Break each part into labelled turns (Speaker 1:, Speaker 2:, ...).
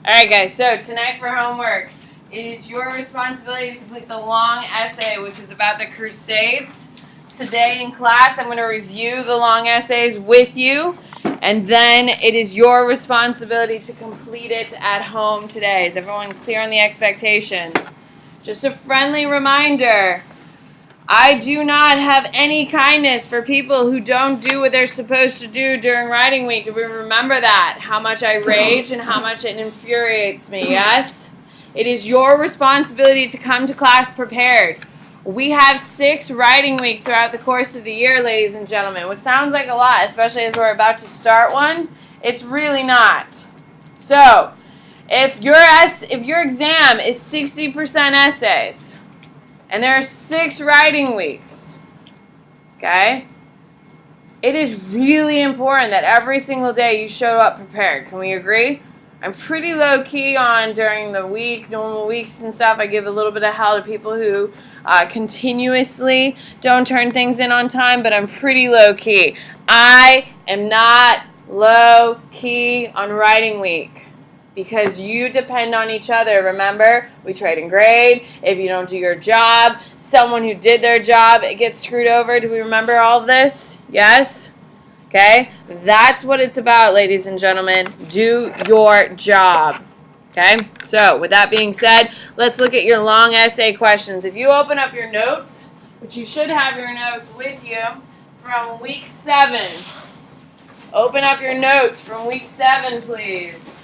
Speaker 1: Alright guys, so tonight for homework, it is your responsibility to complete the long essay, which is about the Crusades. Today in class, I'm going to review the long essays with you, and then it is your responsibility to complete it at home today. Is everyone clear on the expectations? Just a friendly reminder, I do not have any kindness for people who don't do what they're supposed to do during writing week. Do we remember that? How much I rage and how much it infuriates me, yes? It is your responsibility to come to class prepared. We have 6 writing weeks throughout the course of the year, ladies and gentlemen, which sounds like a lot, especially as we're about to start one. It's really not. So, if your exam is 60% essays, and there are 6 writing weeks, okay? It is really important that every single day you show up prepared. Can we agree? I'm pretty low-key on during the week, normal weeks and stuff. I give a little bit of hell to people who continuously don't turn things in on time, but I'm pretty low-key. I am not low-key on writing week. Because you depend on each other. Remember, we trade and grade. If you don't do your job, someone who did their job, it gets screwed over. Do we remember all of this? Yes? Okay? That's what it's about, ladies and gentlemen. Do your job. Okay? So, with that being said, let's look at your long essay questions. If you open up your notes, which you should have your notes with you, from week 7. Open up your notes from week 7, please.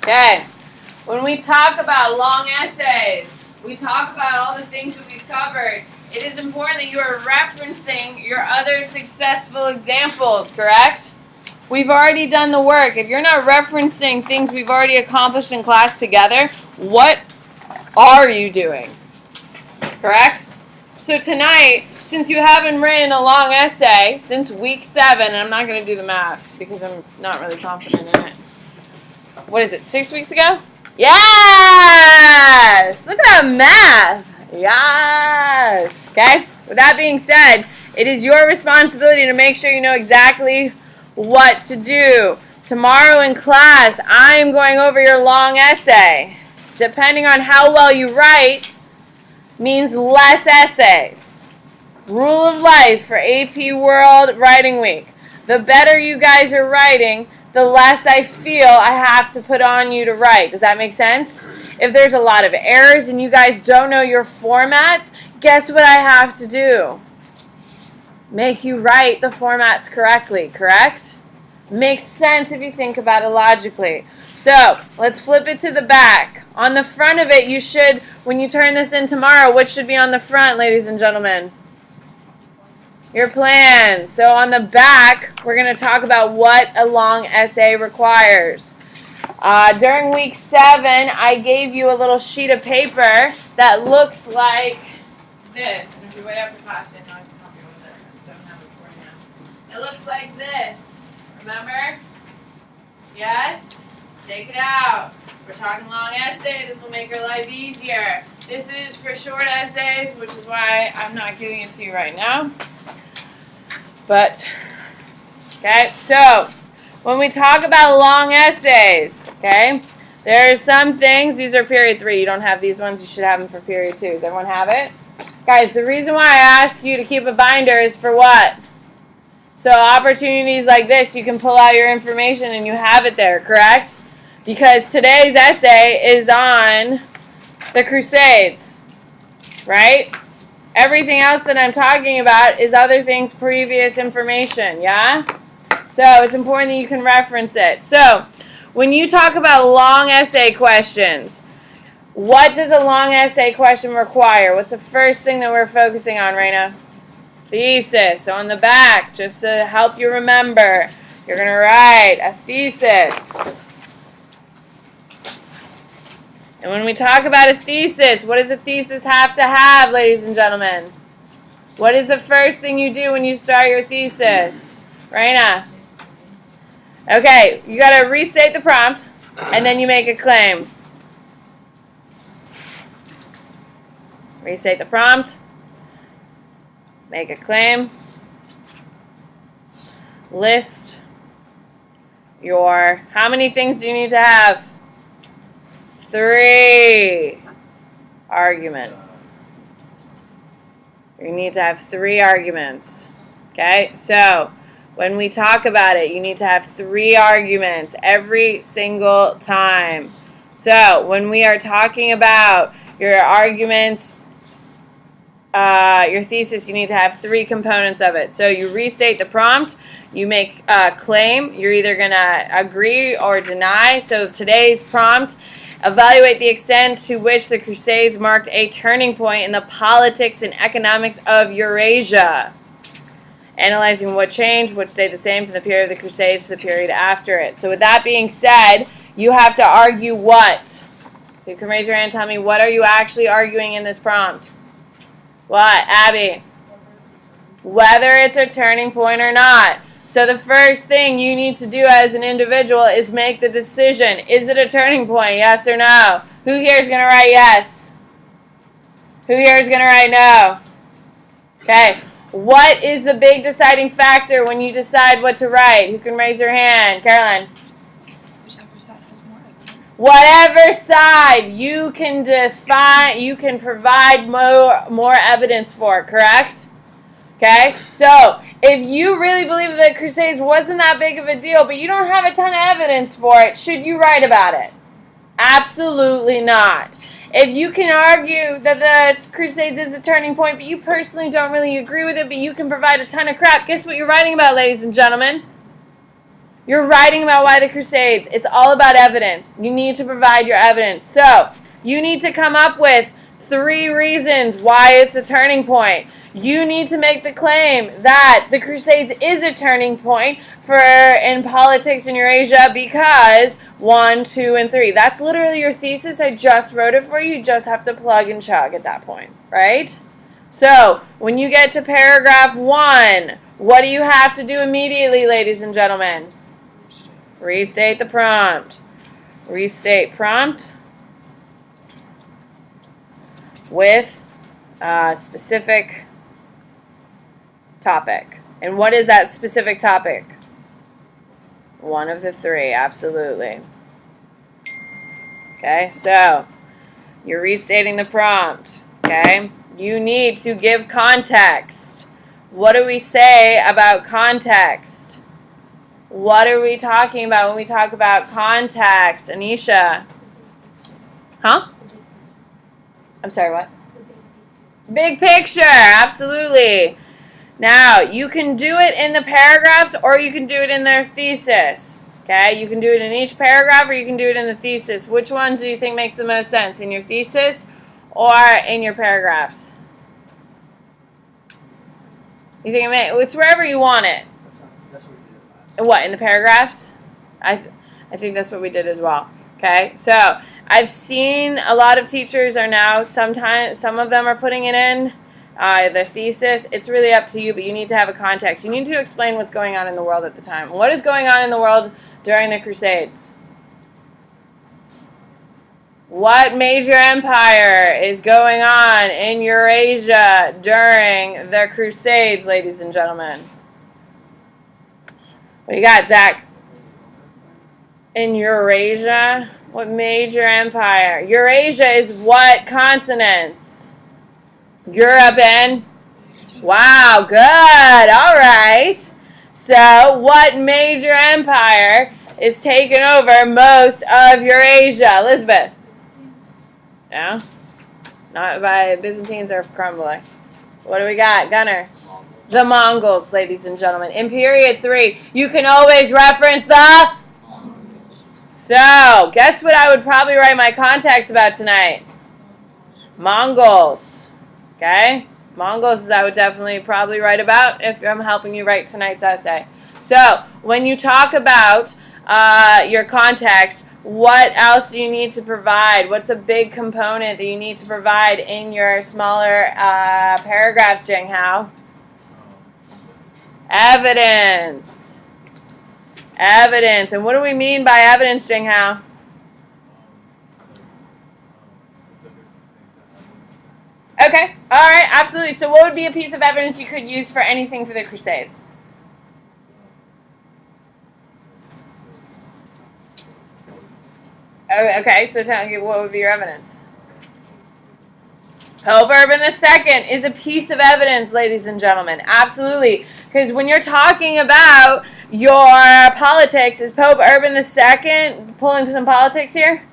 Speaker 1: Okay, when we talk about long essays, we talk about all the things that we've covered. It is important that you are referencing your other successful examples, correct? We've already done the work. If you're not referencing things we've already accomplished in class together, what are you doing? Correct? So tonight, since you haven't written a long essay since week 7, and I'm not going to do the math because I'm not really confident in it. What is it, 6 weeks ago? Yes! Look at that math. Yes. Okay? With that being said, it is your responsibility to make sure you know exactly what to do. Tomorrow in class, I am going over your long essay. Depending on how well you write, means less essays. Rule of life for AP World Writing Week. The better you guys are writing, the less I feel I have to put on you to write. Does that make sense? If there's a lot of errors and you guys don't know your formats, guess what I have to do? Make you write the formats correctly, correct? Makes sense if you think about it logically. So, let's flip it to the back. On the front of it, you should, when you turn this in tomorrow, what should be on the front, ladies and gentlemen? Your plan. So on the back, we're going to talk about what a long essay requires. During week 7, I gave you a little sheet of paper that looks like this. And if you wait after class, then I can help you with it. I just don't have it for you. It looks like this. Remember? Yes? Take it out. We're talking long essay. This will make your life easier. This is for short essays, which is why I'm not giving it to you right now. But, okay, so when we talk about long essays, okay, there are some things, these are period 3. You don't have these ones, you should have them for period 2. Does everyone have it? Guys, the reason why I ask you to keep a binder is for what? So opportunities like this, you can pull out your information and you have it there, correct? Because today's essay is on the Crusades, right? Everything else that I'm talking about is other things, previous information, yeah? So it's important that you can reference it. So when you talk about long essay questions, what does a long essay question require? What's the first thing that we're focusing on right now? Thesis. So on the back, just to help you remember, you're going to write a thesis. And when we talk about a thesis, what does a thesis have to have, ladies and gentlemen? What is the first thing you do when you start your thesis? Raina? Okay, you got to restate the prompt, and then you make a claim. Restate the prompt. Make a claim. List your, how many things do you need to have? 3 arguments. You need to have 3 arguments. Okay, so when we talk about it, you need to have 3 arguments every single time. So when we are talking about your arguments, your thesis, you need to have 3 components of it. So you restate the prompt, you make a claim, you're either going to agree or deny. So today's prompt, evaluate the extent to which the Crusades marked a turning point in the politics and economics of Eurasia. Analyzing what changed, what stayed the same from the period of the Crusades to the period after it. So with that being said, you have to argue what? You can raise your hand and tell me, what are you actually arguing in this prompt? What, Abby? Whether it's a turning point or not. So the first thing you need to do as an individual is make the decision. Is it a turning point, yes or no? Who here is going to write yes? Who here is going to write no? Okay. What is the big deciding factor when you decide what to write? Who can raise their hand? Caroline.
Speaker 2: Whichever side has more evidence.
Speaker 1: Whatever side you can define, you can provide more evidence for, correct? Okay, so if you really believe that the Crusades wasn't that big of a deal, but you don't have a ton of evidence for it, should you write about it? Absolutely not. If you can argue that the Crusades is a turning point, but you personally don't really agree with it, but you can provide a ton of crap, guess what you're writing about, ladies and gentlemen? You're writing about why the Crusades. It's all about evidence. You need to provide your evidence. So, you need to come up with 3 reasons why it's a turning point. You need to make the claim that the Crusades is a turning point in politics in Eurasia because 1, 2, and 3. That's literally your thesis. I just wrote it for you. You just have to plug and chug at that point, right? So, when you get to paragraph 1, what do you have to do immediately, ladies and gentlemen? Restate the prompt. Restate prompt with a specific topic. And what is that specific topic? One of the 3, absolutely. Okay, so you're restating the prompt. Okay, you need to give context. What do we say about context? What are we talking about when we talk about context, Anisha? Huh? I'm sorry, what? Big picture, absolutely. Now, you can do it in the paragraphs or you can do it in their thesis. Okay, you can do it in each paragraph or you can do it in the thesis. Which one do you think makes the most sense? In your thesis or in your paragraphs? You think it's wherever you want it.
Speaker 3: That's what we did last.
Speaker 1: What, in the paragraphs? I think that's what we did as well. Okay, so I've seen a lot of teachers are now, some of them are putting it in the thesis. It's really up to you, but you need to have a context. You need to explain what's going on in the world at the time. What is going on in the world during the Crusades? What major empire is going on in Eurasia during the Crusades, ladies and gentlemen? What do you got, Zach? In Eurasia? What major empire? Eurasia is what continents? Europe and? Wow, good. All right. So, what major empire is taking over most of Eurasia? Elizabeth? No? Not by Byzantines or crumbling. What do we got? Gunnar? The Mongols, ladies and gentlemen. In period 3, you can always reference the... So, guess what I would probably write my context about tonight? Mongols. Okay? Mongols is I would definitely probably write about if I'm helping you write tonight's essay. So, when you talk about your context, what else do you need to provide? What's a big component that you need to provide in your smaller paragraphs, Jing Hao? Evidence. Evidence. And what do we mean by evidence, Jing Hao? Okay. All right. Absolutely. So what would be a piece of evidence you could use for anything for the Crusades? Okay. So tell me, what would be your evidence? Pope Urban II is a piece of evidence, ladies and gentlemen. Absolutely. Because when you're talking about your politics, is Pope Urban II pulling some politics here?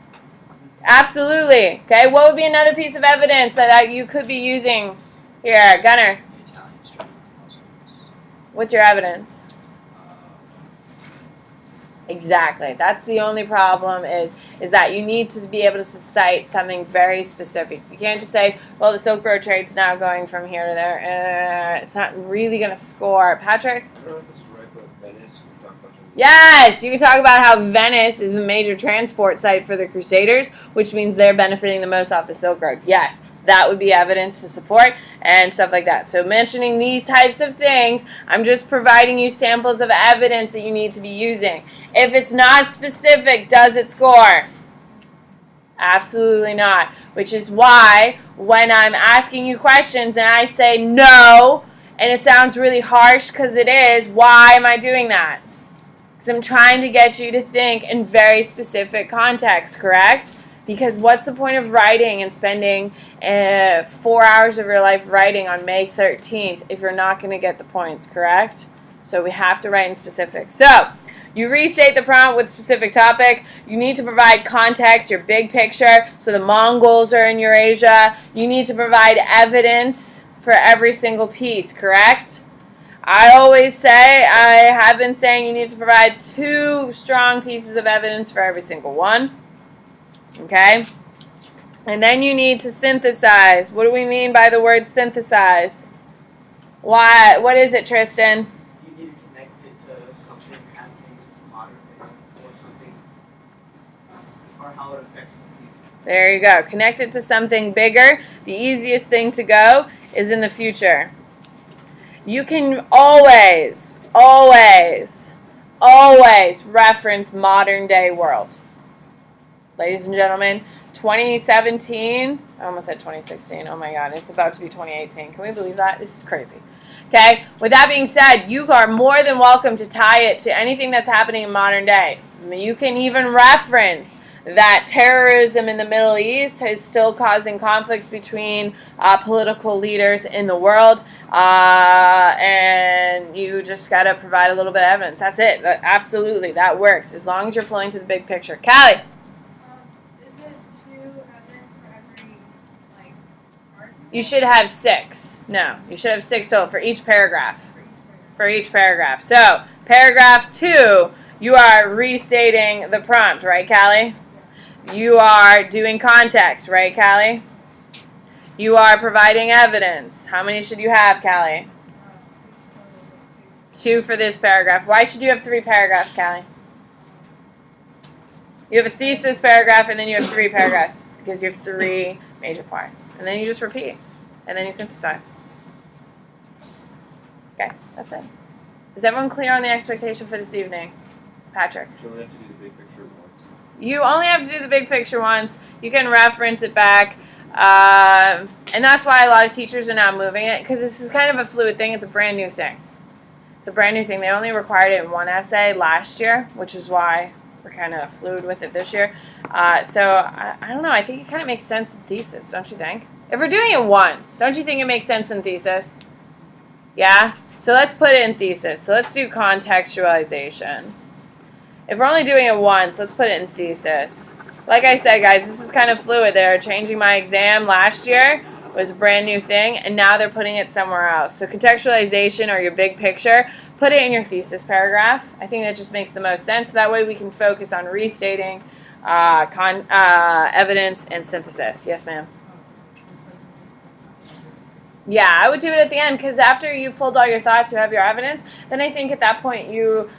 Speaker 1: Absolutely. Okay, what would be another piece of evidence that you could be using here? Gunner, what's your evidence? Exactly. That's the only problem is that you need to be able to cite something very specific. You can't just say, well, the Silk Road trade's now going from here to there. It's not really going to score. Patrick?
Speaker 3: I don't know if this is right, but Venice, we talked about Venice.
Speaker 1: Yes, you can talk about how Venice is a major transport site for the Crusaders, which means they're benefiting the most off the Silk Road. Yes, that would be evidence to support and stuff like that. So mentioning these types of things, I'm just providing you samples of evidence that you need to be using. If it's not specific, does it score? Absolutely not. Which is why when I'm asking you questions and I say no, and it sounds really harsh because it is, why am I doing that? Because I'm trying to get you to think in very specific context, correct? Because what's the point of writing and spending 4 hours of your life writing on May 13th if you're not going to get the points, correct? So we have to write in specific. So you restate the prompt with specific topic. You need to provide context, your big picture. So the Mongols are in Eurasia. You need to provide evidence for every single piece, correct? I always say, I have been saying you need to provide 2 strong pieces of evidence for every single one. Okay? And then you need to synthesize. What do we mean by the word synthesize? Why? What is it, Tristan?
Speaker 3: You need to connect it to something happening modern day or something, or how it affects the future.
Speaker 1: There you go. Connect it to something bigger. The easiest thing to go is in the future. You can always reference modern day world. Ladies and gentlemen, 2017, I almost said 2016, oh my god, it's about to be 2018. Can we believe that? This is crazy. Okay, with that being said, you are more than welcome to tie it to anything that's happening in modern day. You can even reference that terrorism in the Middle East is still causing conflicts between political leaders in the world, and you just got to provide a little bit of evidence. That's it. Absolutely, that works, as long as you're pulling to the big picture. Callie?
Speaker 2: Is it 2 evidence for every, like, argument?
Speaker 1: You should have 6. No, you should have 6 total for each paragraph. For each paragraph. So, paragraph 2, you are restating the prompt, right, Callie? You are doing context, right, Callie? You are providing evidence. How many should you have, Callie? 2 for this paragraph. Why should you have 3 paragraphs, Callie? You have a thesis paragraph, and then you have 3 paragraphs, because you have 3 major parts. And then you just repeat, and then you synthesize. Okay, that's it. Is everyone clear on the expectation for this evening? Patrick?
Speaker 3: So we have to do the big picture once.
Speaker 1: You only have to do the big picture once. You can reference it back. And that's why a lot of teachers are now moving it, because this is kind of a fluid thing. It's a brand new thing. It's a brand new thing. They only required it in 1 essay last year, which is why we're kind of fluid with it this year. So I don't know. I think it kind of makes sense in thesis, don't you think? If we're doing it once, don't you think it makes sense in thesis? Yeah? So let's put it in thesis. So let's do contextualization. If we're only doing it once, let's put it in thesis. Like I said, guys, this is kind of fluid. They're changing my exam last year. It was a brand new thing, and now they're putting it somewhere else. So contextualization, or your big picture, put it in your thesis paragraph. I think that just makes the most sense. That way we can focus on restating, evidence, and synthesis. Yes, ma'am? Yeah, I would do it at the end, because after you've pulled all your thoughts, you have your evidence, then I think at that point you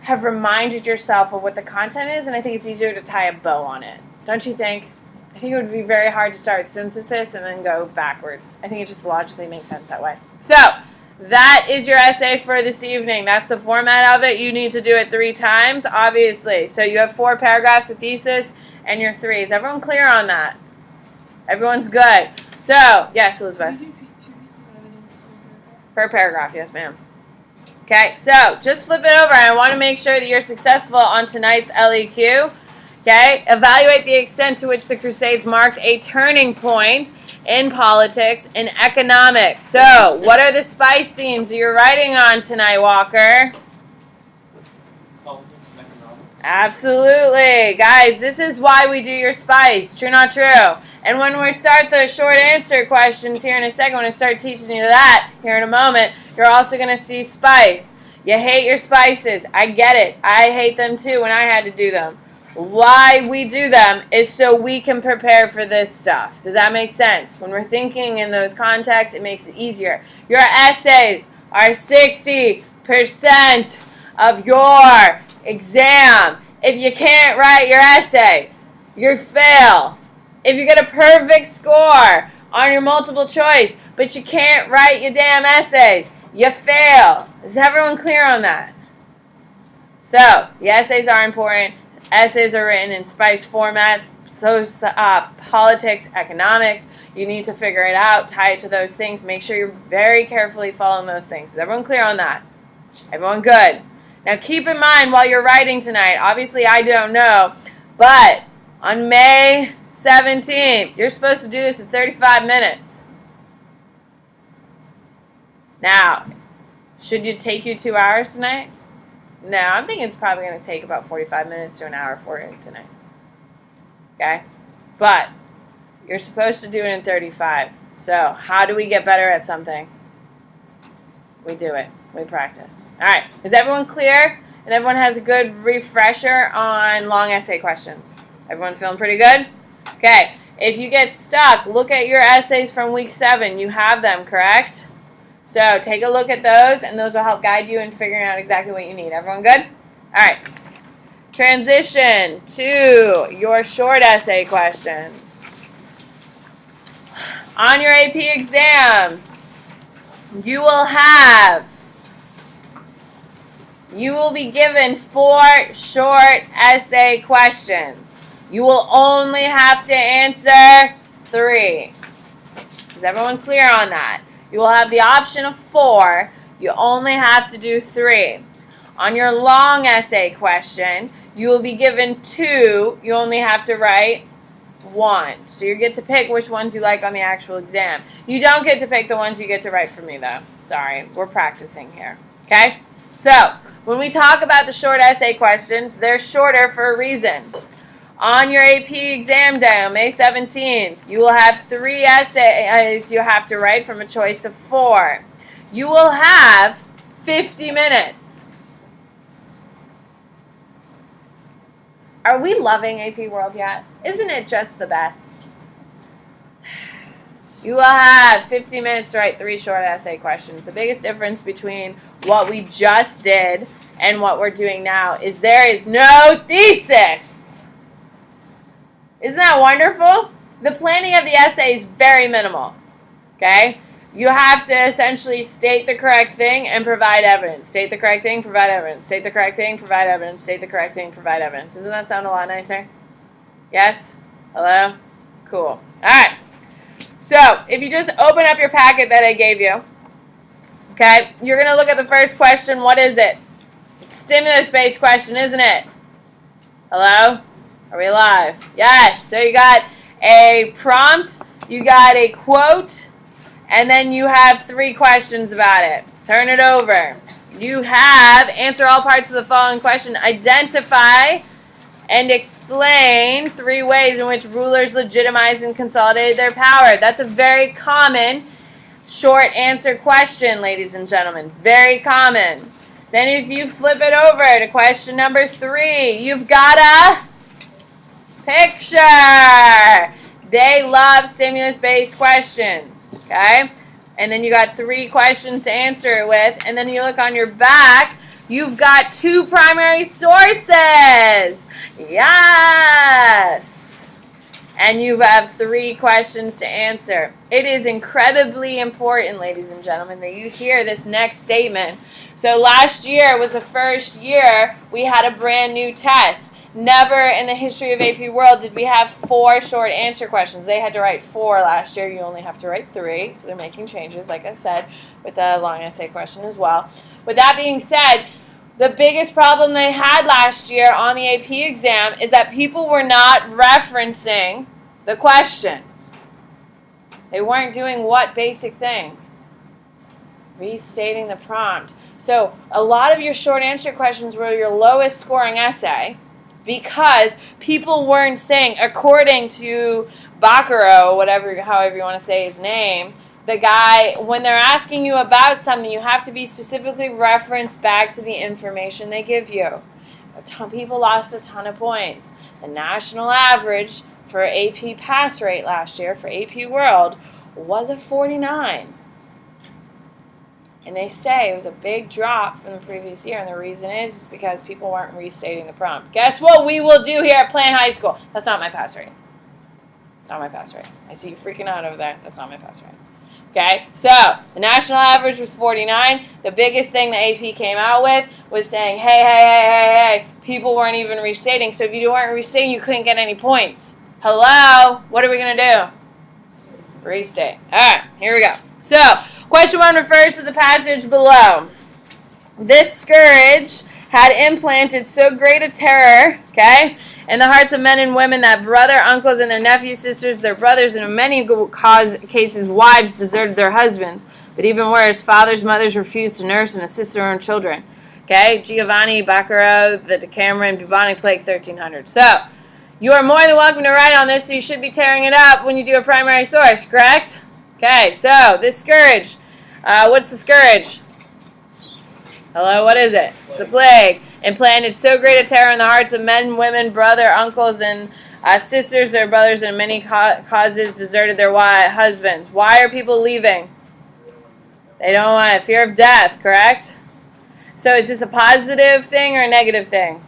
Speaker 1: have reminded yourself of what the content is, and I think it's easier to tie a bow on it. Don't you think? I think it would be very hard to start with synthesis and then go backwards. I think it just logically makes sense that way. So, that is your essay for this evening. That's the format of it. You need to do it 3 times, obviously. So you have 4 paragraphs of thesis and your 3. Is everyone clear on that? Everyone's good. So, yes, Elizabeth.
Speaker 2: Can you do two pieces of evidence
Speaker 1: Per paragraph, yes, ma'am. Okay, so just flip it over. I want to make sure that you're successful on tonight's LEQ. Okay, evaluate the extent to which the Crusades marked a turning point in politics and economics. So, what are the spice themes that you're writing on tonight, Walker?
Speaker 3: Politics and economics.
Speaker 1: Absolutely. Guys, this is why we do your spice. True, not true. And when we start the short answer questions here in a second, when I start teaching you that here in a moment, you're also going to see spice. You hate your spices. I get it. I hate them too when I had to do them. Why we do them is so we can prepare for this stuff. Does that make sense? When we're thinking in those contexts, it makes it easier. Your essays are 60% of your exam. If you can't write your essays, you fail. If you get a perfect score on your multiple choice, but you can't write your damn essays, you fail. Is everyone clear on that? So, the essays are important. Essays are written in spice formats, so politics, economics. You need to figure it out, tie it to those things. Make sure you're very carefully following those things. Is everyone clear on that? Everyone good? Now keep in mind while you're writing tonight, obviously I don't know, but on May 17th, you're supposed to do this in 35 minutes. Now, should it take you 2 hours tonight? No, I'm thinking it's probably going to take about 45 minutes to an hour for you tonight. Okay? But you're supposed to do it in 35. So how do we get better at something? We do it. We practice. All right. Is everyone clear? And everyone has a good refresher on long essay questions? Everyone feeling pretty good? Okay. If you get stuck, look at your essays from week 7. You have them, correct? So take a look at those, and those will help guide you in figuring out exactly what you need. Everyone good? All right. Transition to your short essay questions. On your AP exam, you will be given 4 short essay questions. You will only have to answer 3. Is everyone clear on that? You will have the option of 4. You only have to do 3. On your long essay question, you will be given 2. You only have to write 1. So you get to pick which ones you like on the actual exam. You don't get to pick the ones you get to write for me, though. Sorry, we're practicing here. Okay? So, when we talk about the short essay questions, they're shorter for a reason. On your AP exam day on May 17th, you will have 3 essays you have to write from a choice of 4. You will have 50 minutes. Are we loving AP World yet? Isn't it just the best? You will have 50 minutes to write 3 short essay questions. The biggest difference between what we just did and what we're doing now is there is no thesis. Isn't that wonderful? The planning of the essay is very minimal. Okay? You have to essentially state the correct thing and provide evidence. State the correct thing, provide evidence. State the correct thing, provide evidence. State the correct thing, provide evidence. Doesn't that sound a lot nicer? Yes? Hello? Cool. All right. So, if you just open up your packet that I gave you, okay, you're going to look at the first question. What is it? It's a stimulus-based question, isn't it? Hello? Are we live? Yes. So you got a prompt, you got a quote, and then you have 3 questions about it. Turn it over. You have answer all parts of the following question. Identify and explain 3 ways in which rulers legitimized and consolidated their power. That's a very common short answer question, ladies and gentlemen. Very common. Then if you flip it over to question number 3, you've got a picture. They love stimulus-based questions, okay? And then you got 3 questions to answer it with. And then you look on your back, you've got 2 primary sources. Yes. And you have 3 questions to answer. It is incredibly important, ladies and gentlemen, that you hear this next statement. So last year was the first year we had a brand new test. never in the history of AP World did we have 4 short answer questions. They had to write 4 last year. You only have to write 3, so they're making changes, like I said, with the long essay question as well. With that being said, the biggest problem they had last year on the AP exam is that people were not referencing the questions. They weren't doing what basic thing? Restating the prompt. So a lot of your short answer questions were your lowest scoring essay because people weren't saying, according to Bacaro, however you want to say his name, the guy, when they're asking you about something, you have to be specifically referenced back to the information they give you. People lost a ton of points. The national average for AP pass rate last year for AP World was a 49. And they say it was a big drop from the previous year, and the reason is because people weren't restating the prompt. Guess what we will do here at Plant High School? That's not my pass rate. It's not my pass rate. I see you freaking out over there. That's not my pass rate. Okay, so the national average was 49. The biggest thing the AP came out with was saying, hey, people weren't even restating. So if you weren't restating, you couldn't get any points. Hello? What are we going to do? Restate. All right, here we go. So, question 1 refers to the passage below. This scourge had implanted so great a terror, okay, in the hearts of men and women that brother, uncles, and their nephews, sisters, their brothers, and in many cases, wives deserted their husbands. But even worse, fathers, mothers refused to nurse and assist their own children. Okay, Giovanni, Bacaro, the Decameron, bubonic plague, 1300. So, you are more than welcome to write on this, so you should be tearing it up when you do a primary source, correct? Okay, so this scourge, what's the scourge? Hello, what is it? It's the plague. Implanted so great a terror in the hearts of men, women, brother, uncles, and sisters, their brothers, and in many causes deserted their husbands. Why are people leaving? They don't want it. Fear of death, correct? So is this a positive thing or a negative thing?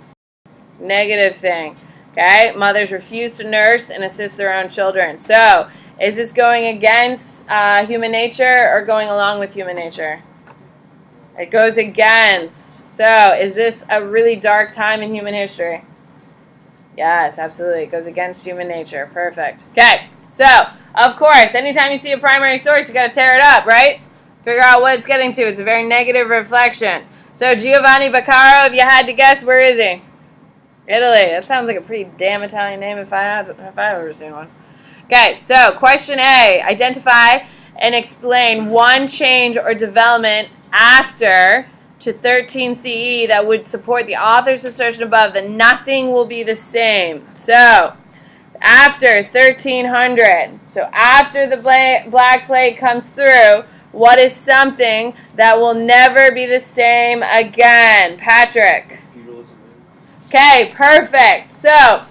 Speaker 1: Negative thing. Okay, mothers refuse to nurse and assist their own children. So is this going against human nature or going along with human nature? It goes against. So, is this a really dark time in human history? Yes, absolutely. It goes against human nature. Perfect. Okay. So, of course, anytime you see a primary source, you got to tear it up, right? Figure out what it's getting to. It's a very negative reflection. So, Giovanni Bacaro, if you had to guess, where is he? Italy. That sounds like a pretty damn Italian name if I've ever seen one. Okay, so question A. Identify and explain one change or development after to 13 CE that would support the author's assertion above that nothing will be the same. So, after 1300, so after the Black Plague comes through, what is something that will never be the same again? Patrick. Okay, perfect. So,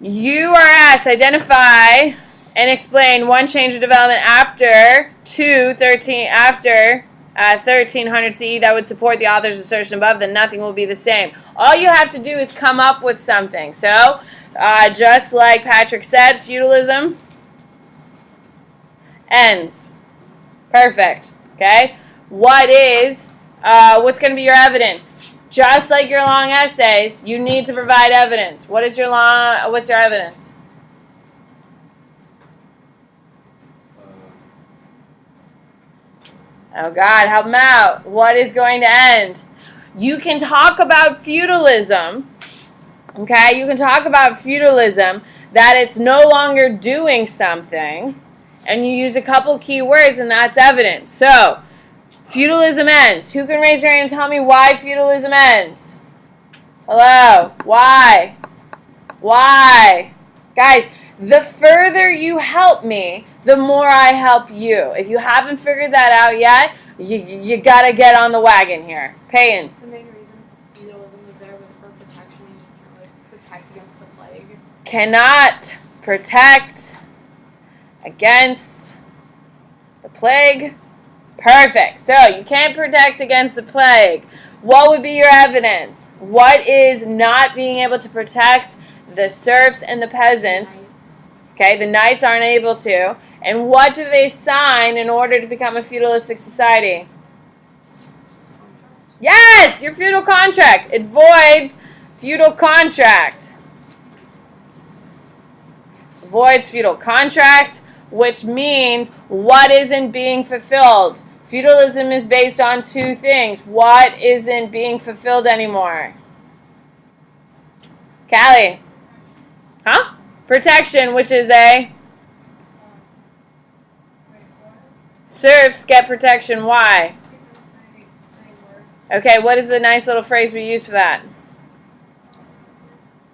Speaker 1: you are asked identify and explain one change or development after 1300 CE that would support the author's assertion above that nothing will be the same. All you have to do is come up with something. So, just like Patrick said, feudalism ends. Perfect. Okay? What's going to be your evidence? Just like your long essays, you need to provide evidence. What's your evidence? Oh, God, help them out. What is going to end? You can talk about feudalism, okay? You can talk about feudalism, that it's no longer doing something, and you use a couple key words, and that's evidence. So, feudalism ends. Who can raise your hand and tell me why feudalism ends? Hello? Why? Why? Guys, the further you help me, the more I help you. If you haven't figured that out yet, you gotta get on the wagon here. Paying.
Speaker 2: The main reason feudalism was there was for protection. You can't really protect against the plague.
Speaker 1: Cannot protect against the plague. Perfect. So you can't protect against the plague. What would be your evidence? What is not being able to protect the serfs and the peasants? Okay, the knights aren't able to. And what do they sign in order to become a feudalistic society? Yes, your feudal contract. It voids feudal contract. Voids feudal contract, which means what isn't being fulfilled. Feudalism is based on two things. What isn't being fulfilled anymore? Callie? Huh? Protection, which is a... Serfs get protection. Why? Okay, what is the nice little phrase we use for that?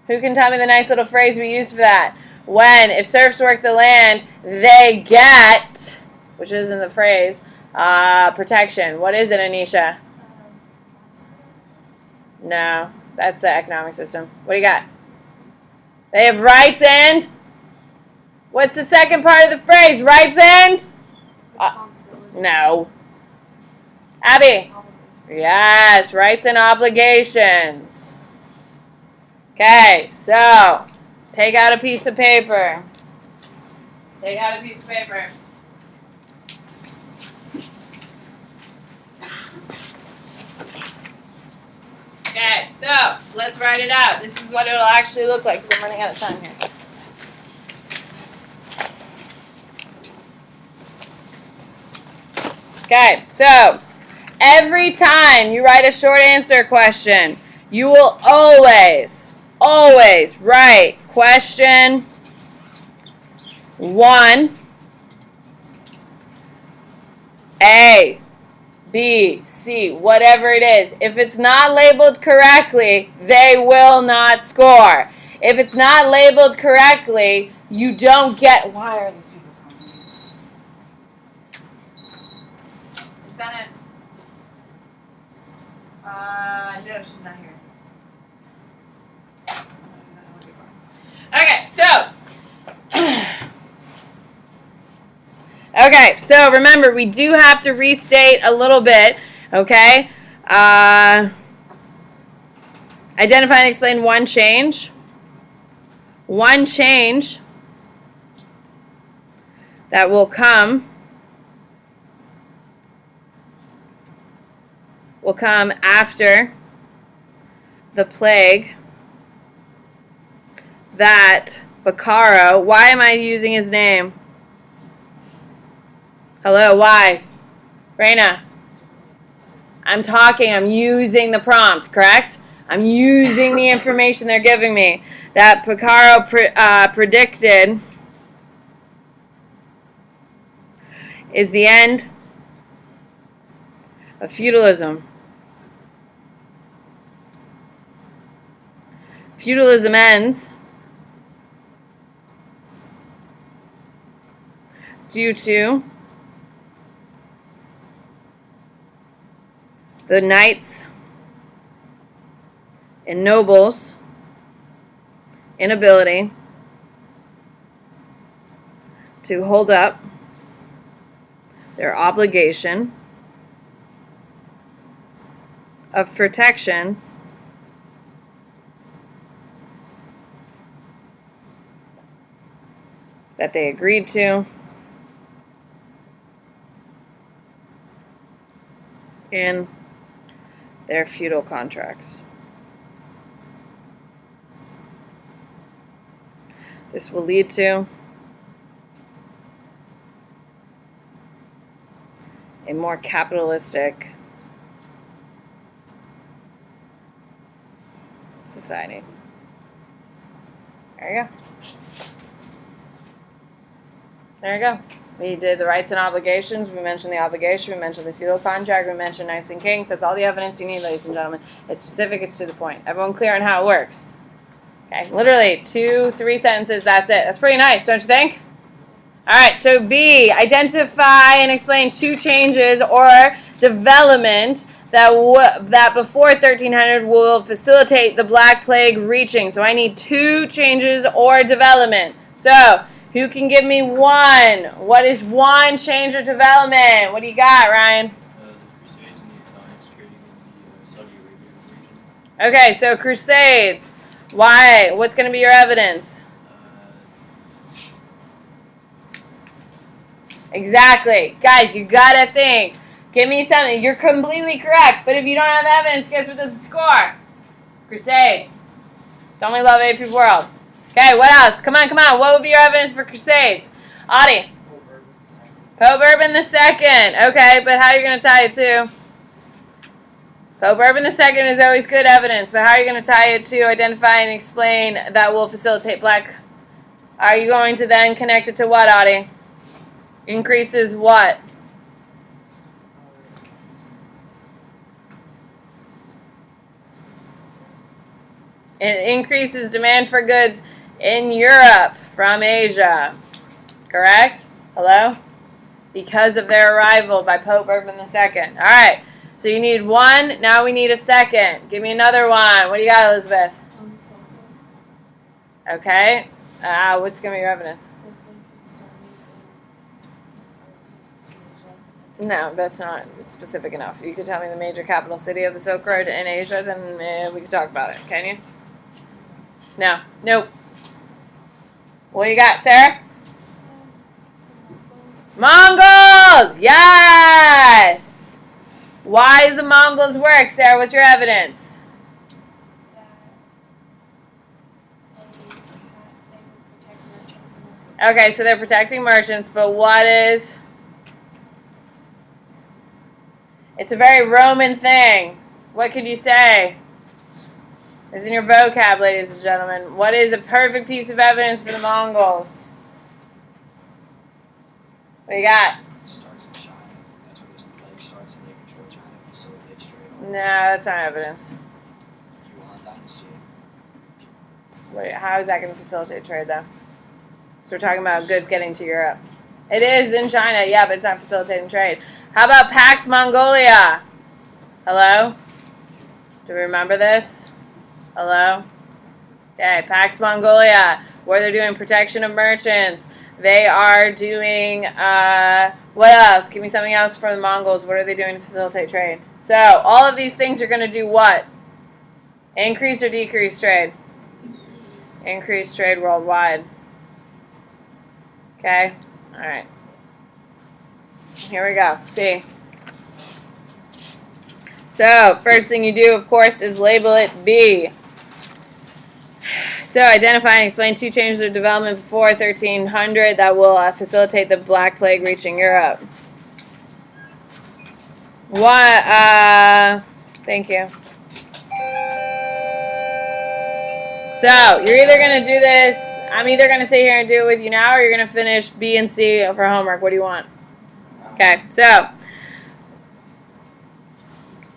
Speaker 1: Who can tell me the nice little phrase we use for that? When, if serfs work the land, they get, which isn't the phrase, protection. What is it, Anisha? No, that's the economic system. What do you got? They have rights and? What's the second part of the phrase? Rights and? No. Abby? Yes, rights and obligations. Okay, so take out a piece of paper. Take out a piece of paper. Okay, so let's write it out. This is what it'll actually look like because I'm running out of time here. Okay, so every time you write a short answer question, you will always write question 1, A, B, C, whatever it is. If it's not labeled correctly, they will not score. If it's not labeled correctly, you don't get... Why are these people coming? Is that it? No, she's not here. Okay, so... Okay, so remember, we do have to restate a little bit, okay? Identify and explain one change. One change that will come after the plague that Baccaro, why am I using his name? Hello, why? Raina. I'm using the prompt, correct? I'm using the information they're giving me. That Baccaro predicted is the end of feudalism. Feudalism ends due to the knights and nobles' inability to hold up their obligation of protection that they agreed to in their feudal contracts. This will lead to a more capitalistic society. There you go. There you go. We did the rights and obligations. We mentioned the obligation. We mentioned the feudal contract. We mentioned knights and kings. That's all the evidence you need, ladies and gentlemen. It's specific. It's to the point. Everyone clear on how it works? Okay. Literally 2-3 sentences. That's it. That's pretty nice, don't you think? All right. So B, identify and explain 2 changes or development that before 1300 will facilitate the Black Plague reaching. So I need 2 changes or development. So who can give me one? What is one change or development? What do you got, Ryan?
Speaker 4: The Crusades and the Italians trading in the Saudi Arabia region.
Speaker 1: Okay, so Crusades. Why? What's going to be your evidence? Exactly. Guys, you got to think. Give me something. You're completely correct. But if you don't have evidence, guess what doesn't score? Crusades. Don't we love AP World? Okay, what else? Come on, come on. What would be your evidence for crusades? Audie. Pope Urban II. Okay, but how are you going to tie it to? Pope Urban II is always good evidence, but how are you going to tie it to identify and explain that will facilitate black? Are you going to then connect it to what, Audie? Increases what? It increases demand for goods in Europe from Asia. Correct? Hello? Because of their arrival by Pope Urban II. All right. So you need one. Now we need a second. Give me another one. What do you got, Elizabeth? Okay. What's going to be your evidence? No, that's not specific enough. You could tell me the major capital city of the Silk Road in Asia, then we could talk about it. Can you? No. Nope. What do you got, Sarah? Mongols! Yes! Why does the Mongols work, Sarah? What's your evidence? Okay, so they're protecting merchants, but what is... It's a very Roman thing. What could you say? It's in your vocab, ladies and gentlemen. What is a perfect piece of evidence for the Mongols? What do you got?
Speaker 5: It starts in China. That's where this plague starts, and they control China and facilitates trade.
Speaker 1: No, that's not evidence.
Speaker 5: Yuan dynasty.
Speaker 1: Wait, how is that going to facilitate trade, though? So we're talking about goods getting to Europe. It is in China, yeah, but it's not facilitating trade. How about Pax Mongolia? Hello? Do we remember this? Hello? Okay, Pax Mongolia, where they're doing protection of merchants. They are doing, what else? Give me something else for the Mongols. What are they doing to facilitate trade? So, all of these things are going to do what? Increase or decrease trade? Increase trade worldwide. Okay? All right. Here we go. B. So, first thing you do, of course, is label it B. So, identify and explain two changes of development before 1300 that will facilitate the Black Plague reaching Europe. What? Thank you. So, you're either going to do this, I'm either going to sit here and do it with you now, or you're going to finish B and C for homework. What do you want? Okay, so,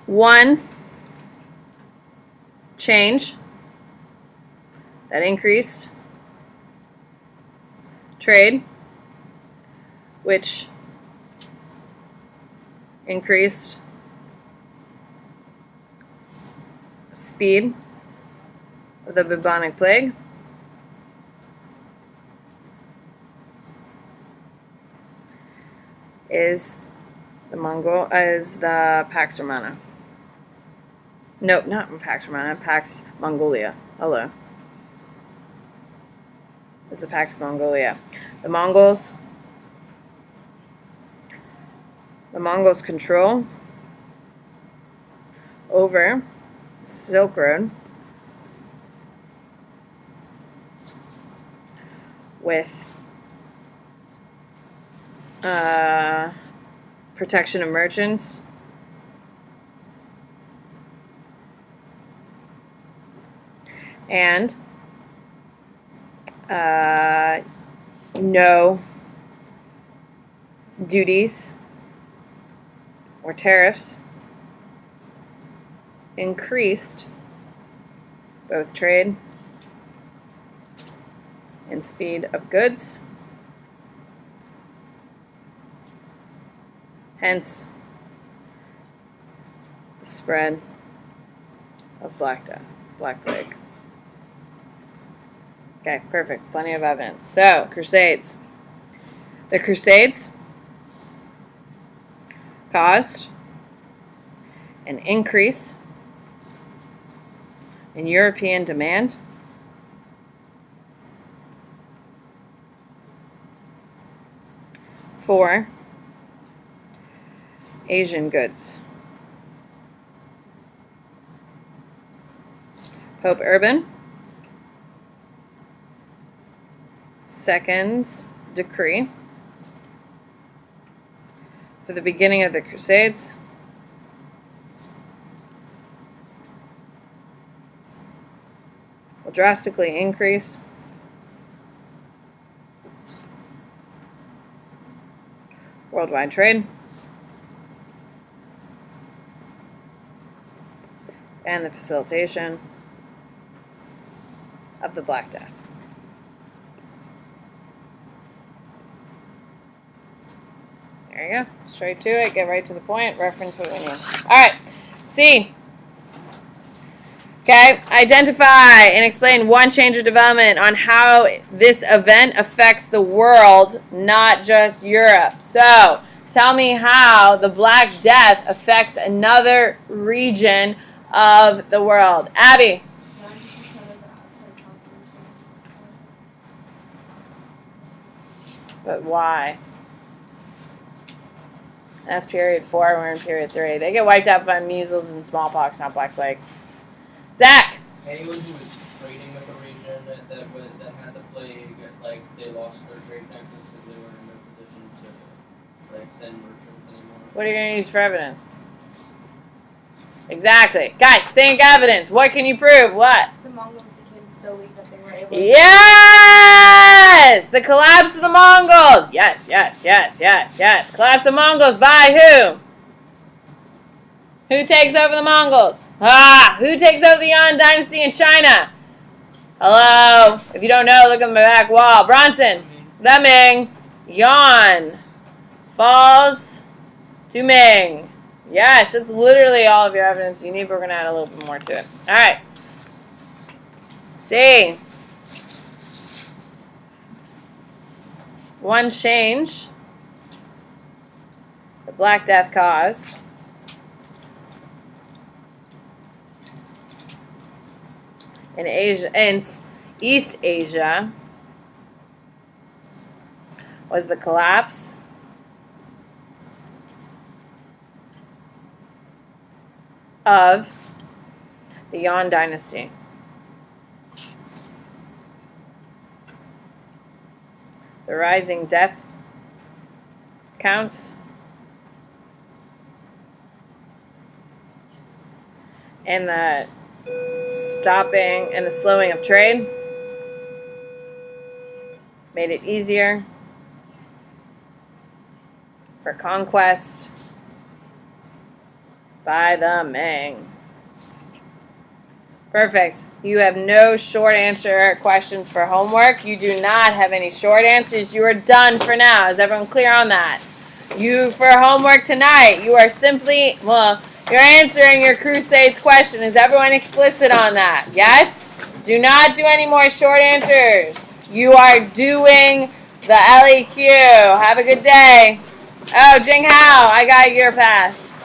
Speaker 1: 1, change that increased trade, which increased speed of the bubonic plague, is the Pax Romana. Nope, not Pax Romana, Pax Mongolia. Hello. Is the Pax Mongolia. The Mongols control over Silk Road with protection of merchants and no duties or tariffs, increased both trade and speed of goods, hence the spread of Black Plague. Okay, perfect. Plenty of evidence. So, Crusades. The Crusades caused an increase in European demand for Asian goods. Pope Urban II's decree for the beginning of the Crusades will drastically increase worldwide trade and the facilitation of the Black Death. There you go. Straight to it. Get right to the point. Reference what we need. All right. C. Okay. Identify and explain one change or development on how this event affects the world, not just Europe. So, tell me how the Black Death affects another region of the world. Abby.
Speaker 2: 90% of the Aztec population.
Speaker 1: But why? That's period 4. We're in period 3. They get wiped out by measles and smallpox, not Black Plague. Zach.
Speaker 6: Anyone who was trading with a region that had the plague, like, they lost their trade connections because they weren't in a position to, like, send merchants anymore.
Speaker 1: What are you going to use for evidence? Exactly. Guys, think evidence. What can you prove? What?
Speaker 2: The Mongols became so weak that they were able to...
Speaker 1: Yes! The collapse of the Mongols. Yes, yes, yes, yes, yes. Collapse of Mongols by who? Who takes over the Mongols? Who takes over the Yuan dynasty in China? Hello? If you don't know, look at the back wall. Bronson. The Ming. Yuan falls to Ming. Yes, that's literally all of your evidence you need, but we're going to add a little bit more to it. All right. C. One change the Black Death caused in Asia, in East Asia, was the collapse of the Yuan dynasty. The rising death counts and the stopping and the slowing of trade made it easier for conquest by the Ming. Perfect. You have no short answer questions for homework. You do not have any short answers. You are done for now. Is everyone clear on that? You, for homework tonight, you are simply, well, you're answering your Crusades question. Is everyone explicit on that? Yes? Do not do any more short answers. You are doing the LEQ. Have a good day. Oh, Jing Hao, I got your pass.